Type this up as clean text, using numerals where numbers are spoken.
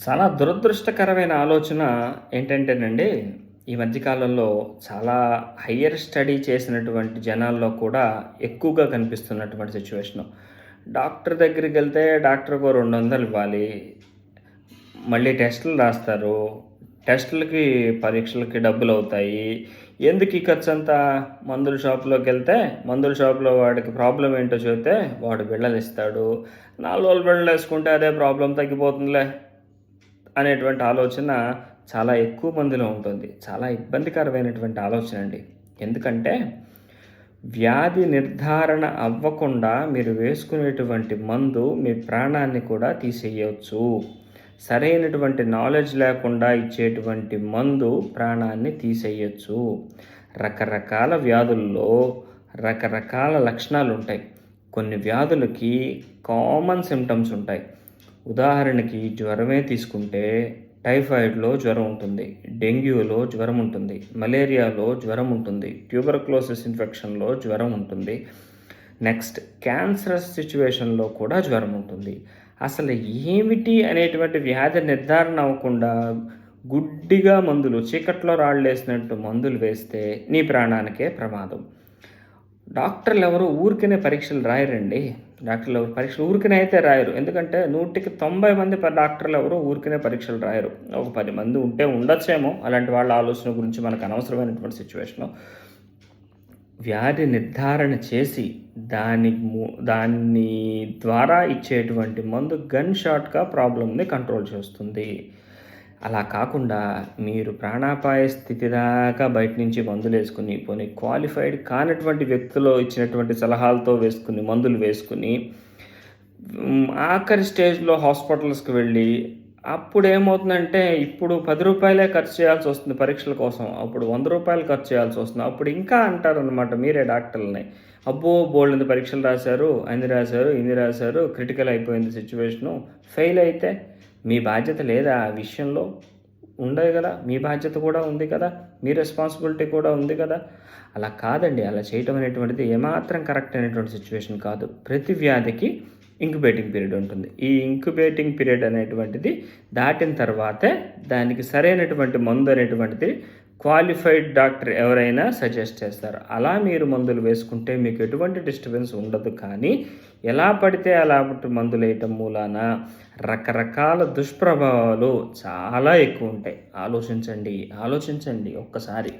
చాలా దురదృష్టకరమైన ఆలోచన ఏంటంటేనండి, ఈ మధ్య కాలంలో చాలా హైయ్యర్ స్టడీ చేసినటువంటి జనాల్లో కూడా ఎక్కువగా కనిపిస్తున్నటువంటి సిట్యుయేషను. డాక్టర్ దగ్గరికెళ్తే డాక్టర్‌కో 200 ఇవ్వాలి. మళ్ళీ టెస్టులు రాస్తారు. టెస్టులకి, పరీక్షలకి డబ్బులవుతాయి. ఎందుకు ఈ ఖర్చంతా? మందుల షాప్‌లోకెళ్తే, మందుల షాప్‌లో వాడికి ప్రాబ్లమ్ ఏంటో చెబితే, వాడు బిళ్ళలిస్తాడు. 4 రోజులు బిళ్ళలేసుకుంటే అదే ప్రాబ్లమ్ తగ్గిపోతుందిలే అనేటువంటి ఆలోచన చాలా ఎక్కువ మందిలో ఉంటుంది. చాలా ఇబ్బందికరమైనటువంటి ఆలోచన అండి. ఎందుకంటే, వ్యాధి నిర్ధారణ అవ్వకుండా మీరు వేసుకునేటువంటి మందు మీ ప్రాణాన్ని కూడా తీసేయొచ్చు. సరైనటువంటి నాలెడ్జ్ లేకుండా ఇచ్చేటువంటి మందు ప్రాణాన్ని తీసేయొచ్చు. రకరకాల వ్యాధుల్లో రకరకాల లక్షణాలుంటాయి. కొన్ని వ్యాధులకి కామన్ సింప్టమ్స్ ఉంటాయి. ఉదాహరణకి జ్వరమే తీసుకుంటే టైఫాయిడ్‌లో జ్వరం ఉంటుంది. డెంగ్యూలో జ్వరం ఉంటుంది. మలేరియాలో జ్వరం ఉంటుంది. ట్యూబర్క్లోసిస్ ఇన్ఫెక్షన్‌లో జ్వరం ఉంటుంది. నెక్స్ట్ క్యాన్సరస్ సిట్యుయేషన్‌లో కూడా జ్వరం ఉంటుంది. అసలు ఏమిటి అనేటువంటి వ్యాధి నిర్ధారణ అవ్వకుండా గుడ్డిగా మందులు, చీకట్లో రాళ్ళేసినట్టు మందులు వేస్తే నీ ప్రాణానికే ప్రమాదం. డాక్టర్లెవరు ఊరికనే పరీక్షలు రాయరండి. డాక్టర్లెవరు పరీక్షలు ఊరికనే అయితే రాయరు. ఎందుకంటే 100కి 90 మంది డాక్టర్లెవరు ఊరికనే పరీక్షలు రాయరు. ఒక 10 మంది ఉంటే ఉండొచ్చేమో. అలాంటి వాళ్ళ ఆలోచన గురించి మనకు అనవసరమైనటువంటి సిట్యుయేషను. వ్యాధి నిర్ధారణ చేసి దాన్ని ద్వారా ఇచ్చేటువంటి మందు గన్ షాట్‌గా ప్రాబ్లమ్‌ని కంట్రోల్ చేస్తుంది. అలా కాకుండా మీరు ప్రాణాపాయ స్థితి దాకా బయట నుంచి మందులేసుకొని, పోనీ క్వాలిఫైడ్ కానటువంటి వ్యక్తులు ఇచ్చినటువంటి సలహాలతో మందులు వేసుకొని, ఆఖరి స్టేజ్‌లో హాస్పిటల్స్‌కి వెళ్ళి, అప్పుడేమవుతుందంటే, ఇప్పుడు రూ. 10 ఖర్చు చేయాల్సొస్తుంది పరీక్షల కోసం. అప్పుడు రూ. 100 ఖర్చు చేయాల్సొస్తుంది. అప్పుడు ఇంకా అంటారనమాట మీరే డాక్టర్లని. అబ్బో! బోలెడన్ని పరీక్షలు రాశారు, అన్ని రాశారు, ఇన్ని రాశారు, క్రిటికల్ అయిపోయింది సిట్యుయేషను. ఫెయిల్ అయితే మీ బాధ్యత లేదా ఆ విషయంలో? ఉండదు గదా! మీ బాధ్యత కూడా ఉంది కదా! మీ రెస్పాన్సిబిలిటీ కూడా ఉంది కదా! అలా కాదండి. అలా చేయటం అనేటువంటిది ఏమాత్రం కరెక్ట్ అయినటువంటి సిట్యుయేషన్ కాదు. ప్రతి వ్యాధికి ఇంక్యుబేటింగ్ పీరియడ్ ఉంటుంది. ఈ ఇంక్యుబేటింగ్ పీరియడ్ అనేటువంటిది దాటిన తర్వాతే దానికి సరైనటువంటి మందు అనేటువంటిది క్వాలిఫైడ్ డాక్టర్ ఎవరైనా సజెస్ట్ చేస్తారు. అలా మీరు మందులు వేసుకుంటే మీకు ఎటువంటి డిస్టర్బెన్స్ ఉండదు. కానీ ఎలా పడితే అలా మందులేయటం మూలాన రకరకాల దుష్ప్రభావాలు చాలా ఎక్కువ ఉంటాయి. ఆలోచించండి ఒక్కసారి.